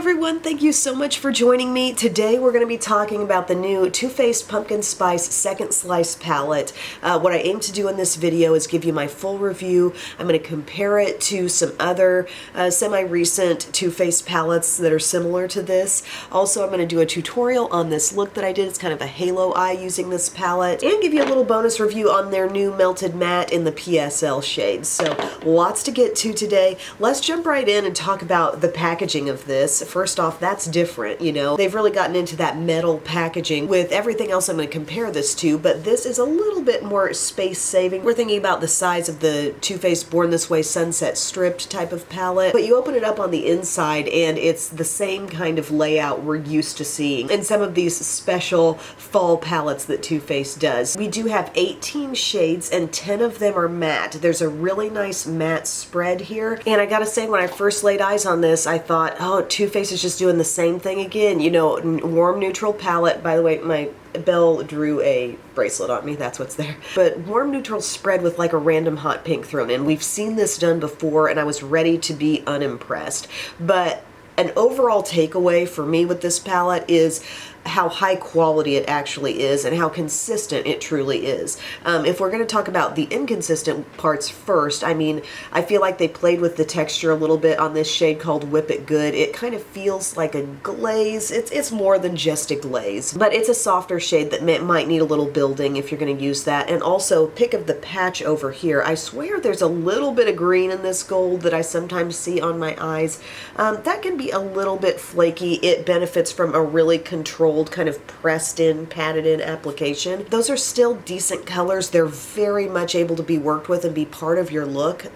everyone, thank you so much for joining me. Today we're going to be talking about the new Too Faced Pumpkin Spice Second Slice palette. What I aim to do in this video is give you my full review. I'm going to compare it to some other semi-recent Too Faced palettes that are similar to this. Also, I'm going to do a tutorial on this look that I did. It's kind of a halo eye using this palette, and give you a little bonus review on their new Melted Matte in the PSL shades. So lots to get to today. Let's jump right in and talk about the packaging of this. First off, that's different, you know. They've really gotten into that metal packaging with everything else I'm going to compare this to, but this is a little bit more space saving. We're thinking about the size of the Too Faced Born This Way Sunset Stripped type of palette, but you open it up on the inside and it's the same kind of layout we're used to seeing in some of these special fall palettes that Too Faced does. We do have 18 shades and 10 of them are matte. There's a really nice matte spread here, and I gotta say, when I first laid eyes on this, I thought, oh, Too Faced is just doing the same thing again. You know, warm neutral palette. By the way, my Belle drew a bracelet on me, that's what's there. But warm neutral spread with like a random hot pink thrown in. We've seen this done before and I was ready to be unimpressed. But an overall takeaway for me with this palette is how high quality it actually is and how consistent it truly is. If we're going to talk about the inconsistent parts first, I mean, I feel like they played with the texture a little bit on this shade called Whip It Good. It kind of feels like a glaze. It's more than just a glaze, but it's a softer shade that might need a little building if you're going to use that. And also, pick of the patch over here. I swear there's a little bit of green in this gold that I sometimes see on my eyes. That can be a little bit flaky. It benefits from a really controlled kind of pressed in, patted in application. Those are still decent colors. They're very much able to be worked with and be part of your look.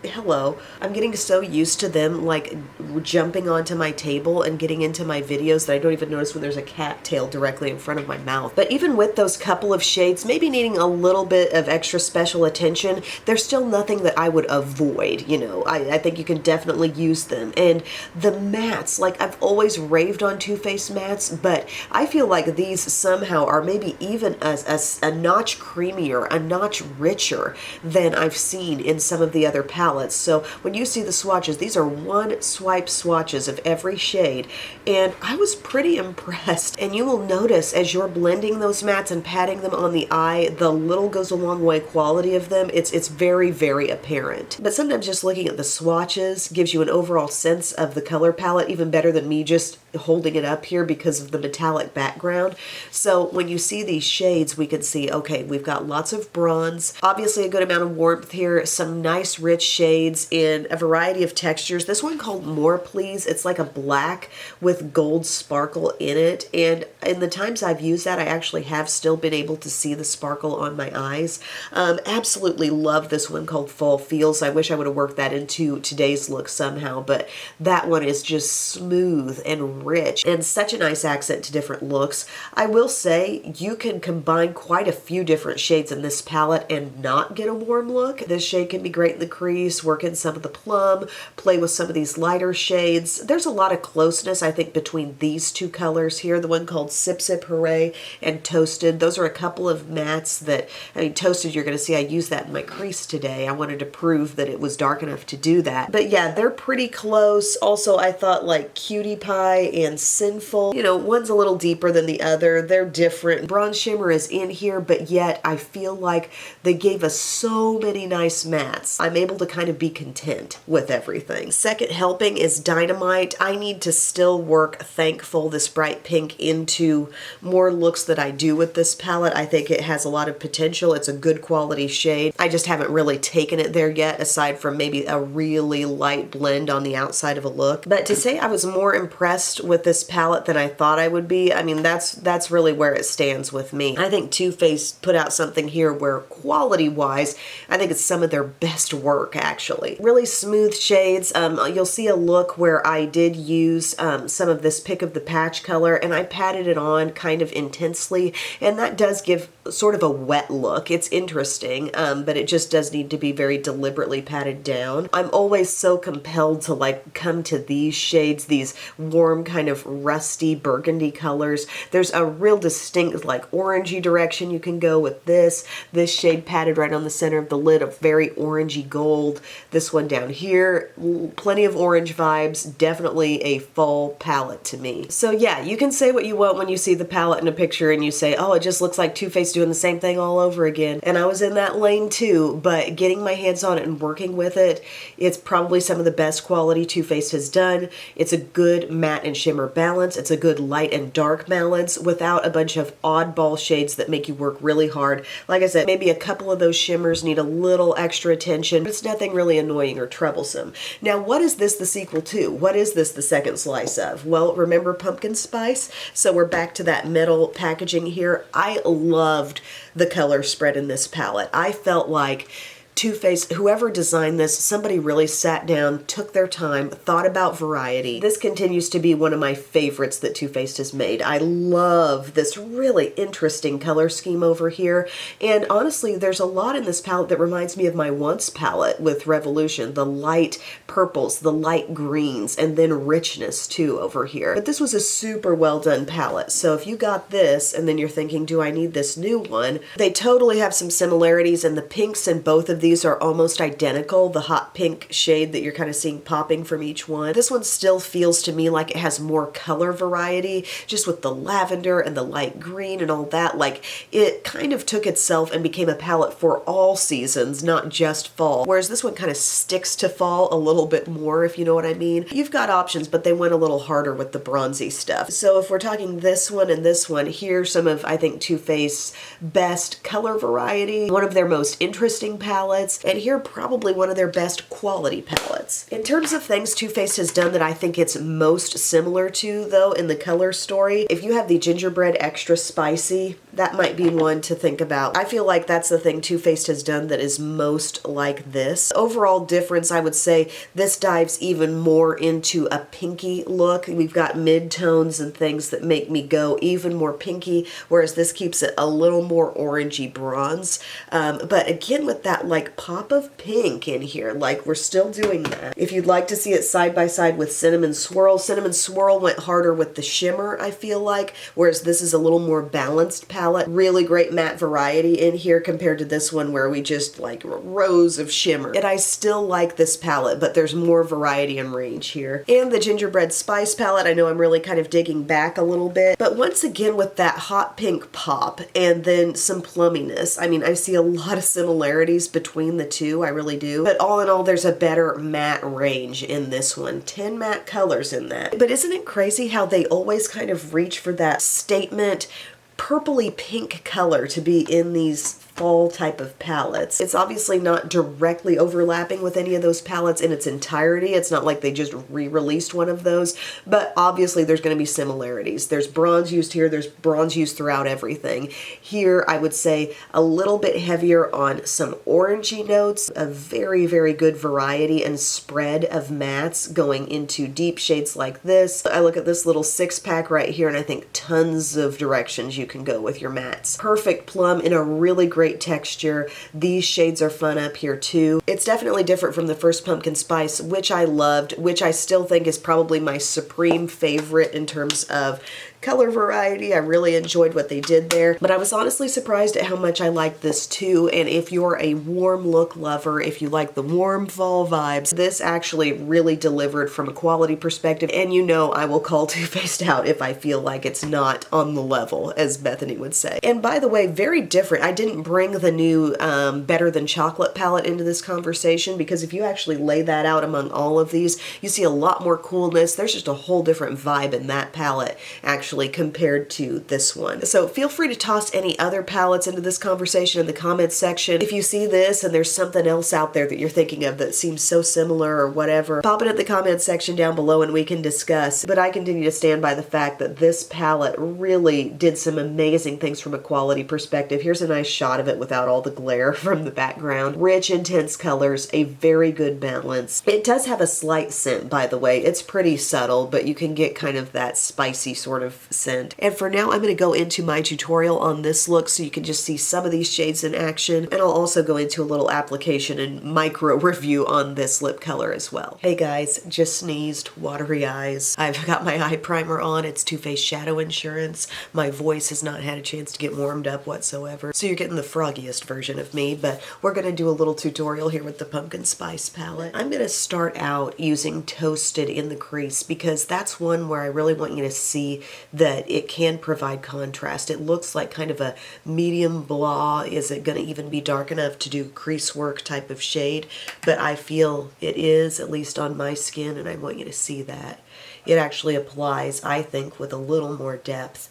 Hello. I'm getting so used to them like jumping onto my table and getting into my videos that I don't even notice when there's a cat tail directly in front of my mouth. But even with those couple of shades maybe needing a little bit of extra special attention, there's still nothing that I would avoid, you know. I think you can definitely use them. And the mattes, like I've always raved on Too Faced mattes, but I feel like these somehow are maybe even a notch creamier, a notch richer than I've seen in some of the other palettes. So when you see the swatches, these are one swipe swatches of every shade, and I was pretty impressed. And you will notice as you're blending those mattes and patting them on the eye, the little goes a long way quality of them. It's very, very apparent. But sometimes just looking at the swatches gives you an overall sense of the color palette, even better than me just holding it up here because of the metallic background. So when you see these shades, we can see, okay, we've got lots of bronze, obviously a good amount of warmth here, some nice rich shades in a variety of textures. This one called More Please, it's like a black with gold sparkle in it, and in the times I've used that, I actually have still been able to see the sparkle on my eyes. Absolutely love this one called Fall Feels. I wish I would have worked that into today's look somehow, but that one is just smooth and rich and such a nice accent to different looks. I will say you can combine quite a few different shades in this palette and not get a warm look. This shade can be great in the crease, work in some of the plum, play with some of these lighter shades. There's a lot of closeness, I think, between these two colors here, the one called Sip Sip Hooray and Toasted. Those are a couple of mattes that, I mean, Toasted, you're going to see I used that in my crease today. I wanted to prove that it was dark enough to do that. But yeah, they're pretty close. Also, I thought like Cutie Pie and Sinful, you know, one's a little deeper than the other. They're different. Bronze Shimmer is in here, but yet I feel like they gave us so many nice mattes. I'm able to kind of be content with everything. Second helping is Dynamite. I need to still work Thankful, this bright pink, into more looks that I do with this palette. I think it has a lot of potential. It's a good quality shade. I just haven't really taken it there yet, aside from maybe a really light blend on the outside of a look. But to say I was more impressed with this palette than I thought I would be, I mean, that's really where it stands with me. I think Too Faced put out something here where quality-wise, I think it's some of their best work, actually. Really smooth shades. You'll see a look where I did use some of this Pick of the Patch color, and I patted it on kind of intensely, and that does give sort of a wet look. It's interesting, but it just does need to be very deliberately patted down. I'm always so compelled to like come to these shades, these warm kind of rusty burgundy colors. There's a real distinct like orangey direction you can go with this. This shade patted right on the center of the lid, a very orangey gold. This one down here, plenty of orange vibes, definitely a fall palette to me. So yeah, you can say what you want when you see the palette in a picture and you say, oh, it just looks like Too Faced doing the same thing all over again. And I was in that lane too, but getting my hands on it and working with it, it's probably some of the best quality Too Faced has done. It's a good matte and shimmer balance. It's a good light and dark balance without a bunch of oddball shades that make you work really hard. Like I said, maybe a couple of those shimmers need a little extra attention, but it's nothing really annoying or troublesome. Now, what is this the sequel to? What is this the second slice of? Well, remember pumpkin spice? So we're back to that metal packaging here. I loved the color spread in this palette. I felt like Too Faced, whoever designed this, somebody really sat down, took their time, thought about variety. This continues to be one of my favorites that Too Faced has made. I love this really interesting color scheme over here. And honestly, there's a lot in this palette that reminds me of my Once palette with Revolution. The light purples, the light greens, and then richness too over here. But this was a super well done palette. So if you got this and then you're thinking, do I need this new one? They totally have some similarities, and the pinks in both of these are almost identical. The hot pink shade that you're kind of seeing popping from each one. This one still feels to me like it has more color variety, just with the lavender and the light green and all that. Like it kind of took itself and became a palette for all seasons, not just fall. Whereas this one kind of sticks to fall a little bit more, if you know what I mean. You've got options, but they went a little harder with the bronzy stuff. So if we're talking this one and this one, here's some of, I think, Too Faced's best color variety, one of their most interesting palettes, and here probably one of their best quality palettes. In terms of things Too Faced has done that I think it's most similar to, though, in the color story, if you have the gingerbread extra spicy, that might be one to think about. I feel like that's the thing Too Faced has done that is most like this. Overall difference, I would say this dives even more into a pinky look. We've got mid-tones and things that make me go even more pinky, whereas this keeps it a little more orangey bronze. But again, with that like pop of pink in here, like we're still doing that. If you'd like to see it side by side with Cinnamon Swirl went harder with the shimmer, I feel like, whereas this is a little more balanced palette. Really great matte variety in here compared to this one where we just like rows of shimmer. And I still like this palette, but there's more variety and range here. And the gingerbread spice palette, I know I'm really kind of digging back a little bit, but once again with that hot pink pop and then some plumminess. I mean, I see a lot of similarities between the two, I really do. But all in all, there's a better matte range in this one. 10 matte colors in that. But isn't it crazy how they always kind of reach for that statement purpley pink color to be in these fall type of palettes? It's obviously not directly overlapping with any of those palettes in its entirety. It's not like they just re-released one of those, but obviously there's going to be similarities. There's bronze used here, there's bronze used throughout everything. Here, I would say a little bit heavier on some orangey notes, a very, very good variety and spread of mattes going into deep shades like this. I look at this little 6-pack right here and I think tons of directions you can go with your mattes. Perfect plum in a really great texture. These shades are fun up here too. It's definitely different from the first pumpkin spice, which I loved, which I still think is probably my supreme favorite in terms of color variety. I really enjoyed what they did there, but I was honestly surprised at how much I liked this too. And if you're a warm look lover, if you like the warm fall vibes, this actually really delivered from a quality perspective. And you know I will call Too Faced out if I feel like it's not on the level, as Bethany would say. And by the way, very different. I didn't bring the new Better Than Chocolate palette into this conversation because if you actually lay that out among all of these, you see a lot more coolness. There's just a whole different vibe in that palette actually compared to this one. So feel free to toss any other palettes into this conversation in the comments section. If you see this and there's something else out there that you're thinking of that seems so similar or whatever, pop it in the comments section down below and we can discuss. But I continue to stand by the fact that this palette really did some amazing things from a quality perspective. Here's a nice shot of it without all the glare from the background. Rich, intense colors, a very good balance. It does have a slight scent, by the way. It's pretty subtle, but you can get kind of that spicy sort of Bergdorf scent. And for now, I'm going to go into my tutorial on this look so you can just see some of these shades in action. And I'll also go into a little application and micro review on this lip color as well. Hey guys, just sneezed, watery eyes. I've got my eye primer on. It's Too Faced Shadow Insurance. My voice has not had a chance to get warmed up whatsoever. So you're getting the froggiest version of me, but we're going to do a little tutorial here with the Pumpkin Spice palette. I'm going to start out using Toasted in the crease because that's one where I really want you to see that it can provide contrast. It looks like kind of a medium blah. Is it going to even be dark enough to do crease work type of shade? But I feel it is, at least on my skin, and I want you to see that. It actually applies, I think, with a little more depth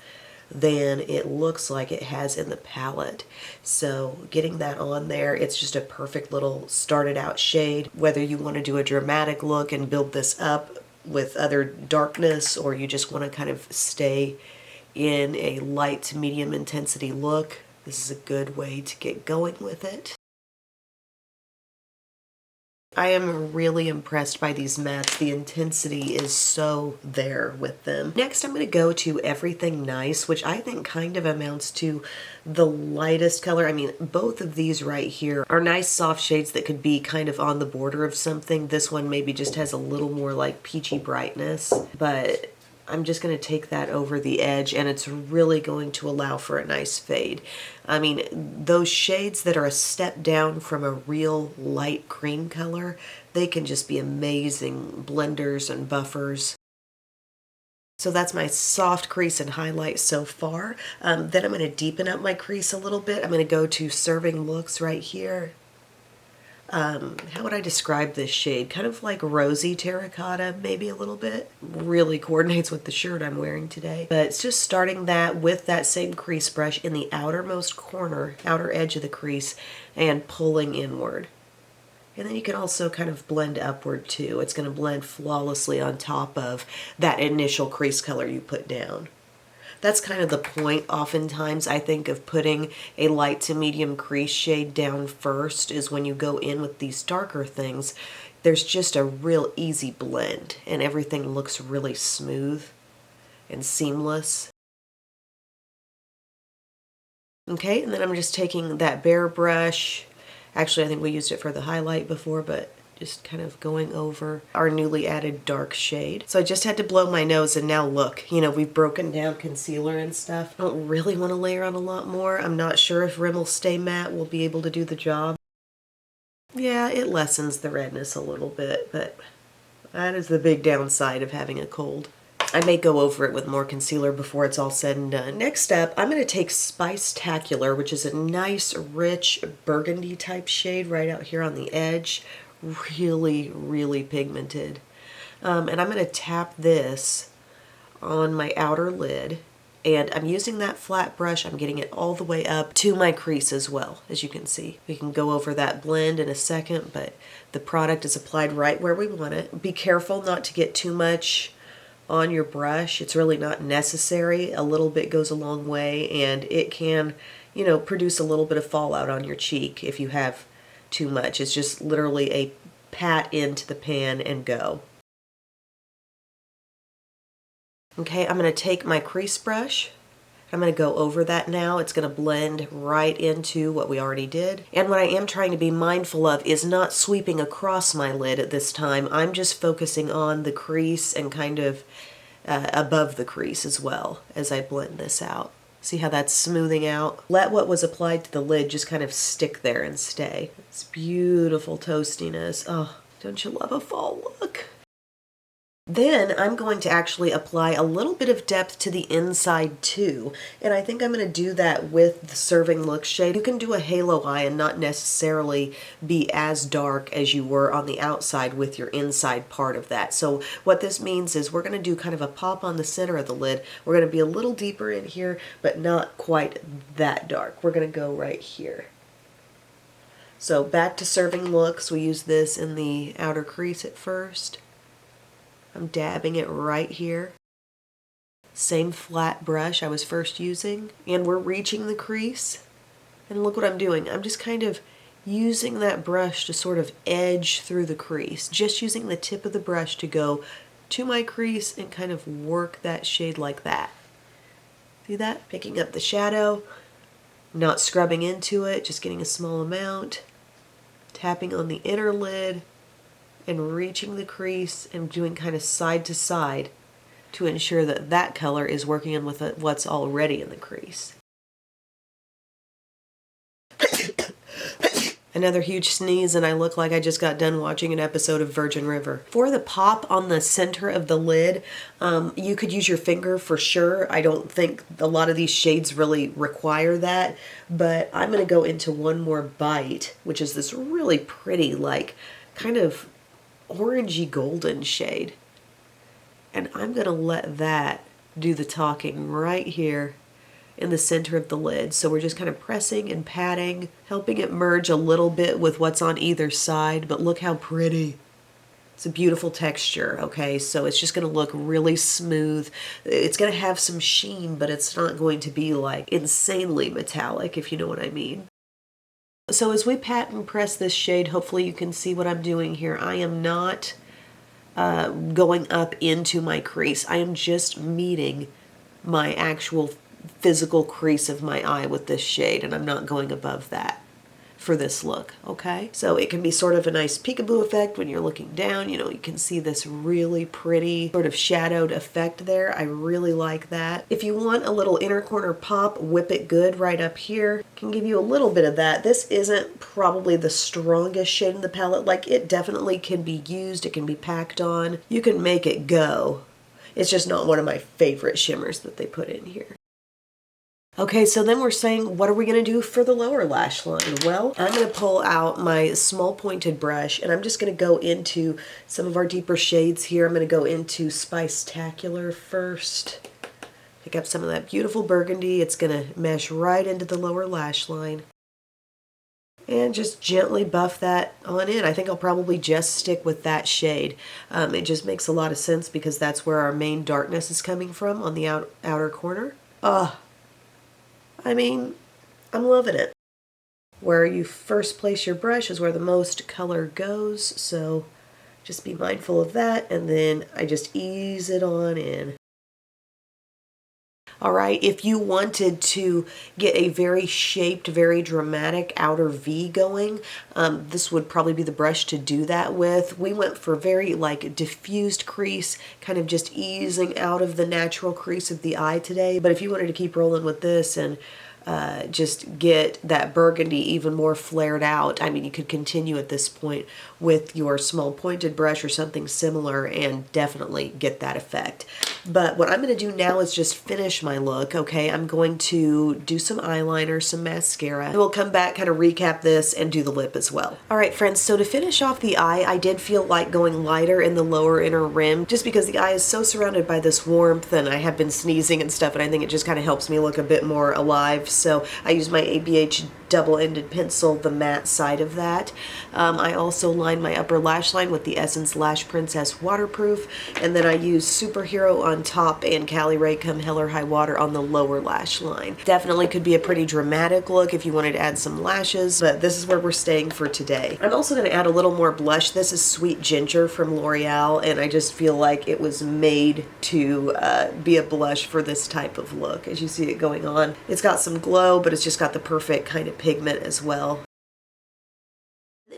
than it looks like it has in the palette. So getting that on there, it's just a perfect little started out shade. Whether you want to do a dramatic look and build this up with other darkness, or you just want to kind of stay in a light to medium intensity look, this is a good way to get going with it. I am really impressed by these mattes. The intensity is so there with them. Next, I'm going to go to Everything Nice, which I think kind of amounts to the lightest color. I mean, both of these right here are nice soft shades that could be kind of on the border of something. This one maybe just has a little more like peachy brightness, but I'm just going to take that over the edge, and it's really going to allow for a nice fade. I mean, those shades that are a step down from a real light cream color, they can just be amazing blenders and buffers. So that's my soft crease and highlight so far. Then I'm going to deepen up my crease a little bit. I'm going to go to Serving Looks right here. How would I describe this shade? Kind of like rosy terracotta, maybe a little bit. Really coordinates with the shirt I'm wearing today. But it's just starting that with that same crease brush in the outermost corner, outer edge of the crease, and pulling inward. And then you can also kind of blend upward too. It's going to blend flawlessly on top of that initial crease color you put down. That's kind of the point oftentimes, I think, of putting a light to medium crease shade down first, is when you go in with these darker things, there's just a real easy blend and everything looks really smooth and seamless. Okay, and then I'm just taking that bare brush. Actually, I think we used it for the highlight before, but just kind of going over our newly added dark shade. So I just had to blow my nose, and now look, you know, we've broken down concealer and stuff. I don't really want to layer on a lot more. I'm not sure if Rimmel Stay Matte will be able to do the job. Yeah, it lessens the redness a little bit, but that is the big downside of having a cold. I may go over it with more concealer before it's all said and done. Next up, I'm going to take Spice-Tacular, which is a nice, rich burgundy type shade right out here on the edge. Really, really pigmented. And I'm going to tap this on my outer lid, and I'm using that flat brush. I'm getting it all the way up to my crease as well, as you can see. We can go over that blend in a second, but the product is applied right where we want it. Be careful not to get too much on your brush. It's really not necessary. A little bit goes a long way, and it can, you know, produce a little bit of fallout on your cheek if you have too much. It's just literally a pat into the pan and go. Okay, I'm going to take my crease brush. I'm going to go over that now. It's going to blend right into what we already did. And what I am trying to be mindful of is not sweeping across my lid at this time. I'm just focusing on the crease and kind of above the crease as well as I blend this out. See how that's smoothing out? Let what was applied to the lid just kind of stick there and stay. It's beautiful toastiness. Oh, don't you love a fall look? Then I'm going to actually apply a little bit of depth to the inside too. And I think I'm going to do that with the Serving Looks shade. You can do a halo eye and not necessarily be as dark as you were on the outside with your inside part of that. So what this means is we're going to do kind of a pop on the center of the lid. We're going to be a little deeper in here, but not quite that dark. We're going to go right here. So back to Serving Looks. We use this in the outer crease at first. I'm dabbing it right here. Same flat brush I was first using. And we're reaching the crease. And look what I'm doing. I'm just kind of using that brush to sort of edge through the crease. Just using the tip of the brush to go to my crease and kind of work that shade like that. See that? Picking up the shadow, not scrubbing into it, just getting a small amount, tapping on the inner lid, and reaching the crease and doing kind of side to side to ensure that that color is working in with what's already in the crease. Another huge sneeze and I look like I just got done watching an episode of Virgin River. For the pop on the center of the lid, you could use your finger for sure. I don't think a lot of these shades really require that, but I'm going to go into one more bite, which is this really pretty, like, kind of orangey golden shade. And I'm going to let that do the talking right here in the center of the lid. So we're just kind of pressing and patting, helping it merge a little bit with what's on either side, but look how pretty. It's a beautiful texture, okay? So it's just gonna look really smooth. It's gonna have some sheen, but it's not going to be like insanely metallic, if you know what I mean. So as we pat and press this shade, hopefully you can see what I'm doing here. I am not going up into my crease. I am just meeting my actual physical crease of my eye with this shade, and I'm not going above that for this look, okay? So it can be sort of a nice peekaboo effect when you're looking down. You know, you can see this really pretty sort of shadowed effect there. I really like that. If you want a little inner corner pop, Whip It Good right up here can give you a little bit of that. This isn't probably the strongest shade in the palette. Like, it definitely can be used. It can be packed on. You can make it go. It's just not one of my favorite shimmers that they put in here. Okay, so then we're saying, what are we going to do for the lower lash line? Well, I'm going to pull out my small pointed brush, and I'm just going to go into some of our deeper shades here. I'm going to go into Spice-tacular first. Pick up some of that beautiful burgundy. It's going to mesh right into the lower lash line. And just gently buff that on in. I think I'll probably just stick with that shade. It just makes a lot of sense because that's where our main darkness is coming from on the outer corner. I mean, I'm loving it. Where you first place your brush is where the most color goes, so just be mindful of that, and then I just ease it on in. All right, if you wanted to get a very shaped, very dramatic outer V going, this would probably be the brush to do that with. We went for very like diffused crease, kind of just easing out of the natural crease of the eye today. But if you wanted to keep rolling with this and just get that burgundy even more flared out, I mean, you could continue at this point with your small pointed brush or something similar and definitely get that effect. But what I'm going to do now is just finish my look, okay? I'm going to do some eyeliner, some mascara, and we'll come back, kind of recap this, and do the lip as well. All right, friends, so to finish off the eye, I did feel like going lighter in the lower inner rim, just because the eye is so surrounded by this warmth, and I have been sneezing and stuff, and I think it just kind of helps me look a bit more alive. So I use my ABH double-ended pencil, the matte side of that. I also line my upper lash line with the Essence Lash Princess Waterproof, and then I use Superhero on top and Cali Ray Come Hell or High Water on the lower lash line. Definitely could be a pretty dramatic look if you wanted to add some lashes, but this is where we're staying for today. I'm also going to add a little more blush. This is Sweet Ginger from L'Oreal, and I just feel like it was made to be a blush for this type of look. As you see it going on, it's got some glow, but it's just got the perfect kind of pigment as well.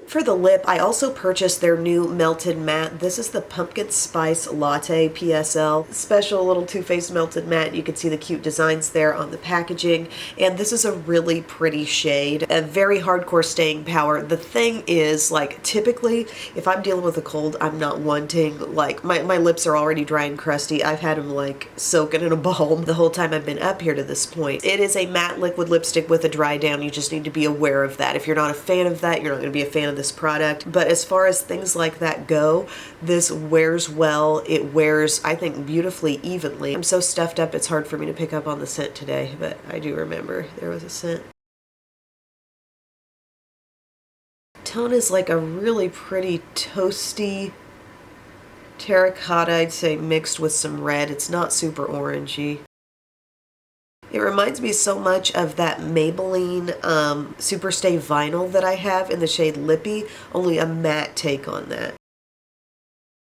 For the lip, I also purchased their new Melted Matte. This is the Pumpkin Spice Latte PSL. Special little Too Faced Melted Matte. You can see the cute designs there on the packaging. And this is a really pretty shade. A very hardcore staying power. The thing is, like, typically, if I'm dealing with a cold, I'm not wanting, like, my lips are already dry and crusty. I've had them, like, soaking in a balm the whole time I've been up here to this point. It is a matte liquid lipstick with a dry down. You just need to be aware of that. If you're not a fan of that, you're not going to be a fan of this product. But as far as things like that go, this wears well. It wears, I think, beautifully evenly. I'm so stuffed up it's hard for me to pick up on the scent today, but I do remember there was a scent. Tone is like a really pretty toasty terracotta, I'd say, mixed with some red. It's not super orangey. It reminds me so much of that Maybelline Superstay Vinyl that I have in the shade Lippy, only a matte take on that.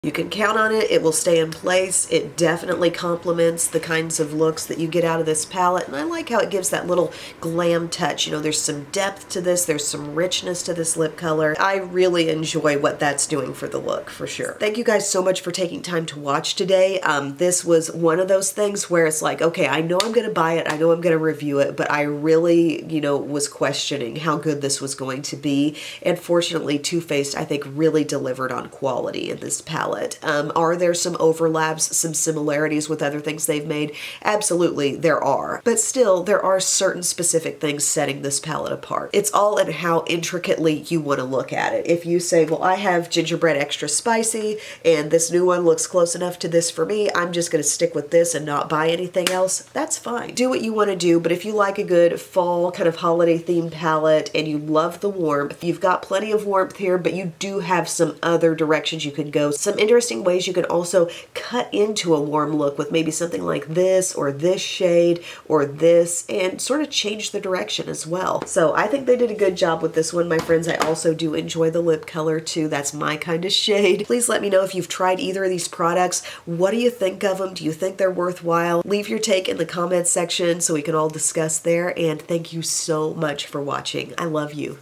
You can count on it. It will stay in place. It definitely complements the kinds of looks that you get out of this palette, and I like how it gives that little glam touch. You know, there's some depth to this, there's some richness to this lip color. I really enjoy what that's doing for the look, for sure. Thank you guys so much for taking time to watch today. This was one of those things where it's like, okay, I know I'm gonna buy it, I know I'm gonna review it, but I really, you know, was questioning how good this was going to be, and fortunately Too Faced, I think, really delivered on quality in this palette. Are there some overlaps, some similarities with other things they've made? Absolutely, there are. But still, there are certain specific things setting this palette apart. It's all in how intricately you want to look at it. If you say, well, I have gingerbread extra spicy, and this new one looks close enough to this for me, I'm just going to stick with this and not buy anything else, that's fine. Do what you want to do, but if you like a good fall kind of holiday themed palette and you love the warmth, you've got plenty of warmth here, but you do have some other directions you can go. Some interesting ways you can also cut into a warm look with maybe something like this or this shade or this, and sort of change the direction as well. So I think they did a good job with this one, my friends. I also do enjoy the lip color too. That's my kind of shade. Please let me know if you've tried either of these products. What do you think of them? Do you think they're worthwhile? Leave your take in the comments section so we can all discuss there, and thank you so much for watching. I love you.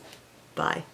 Bye.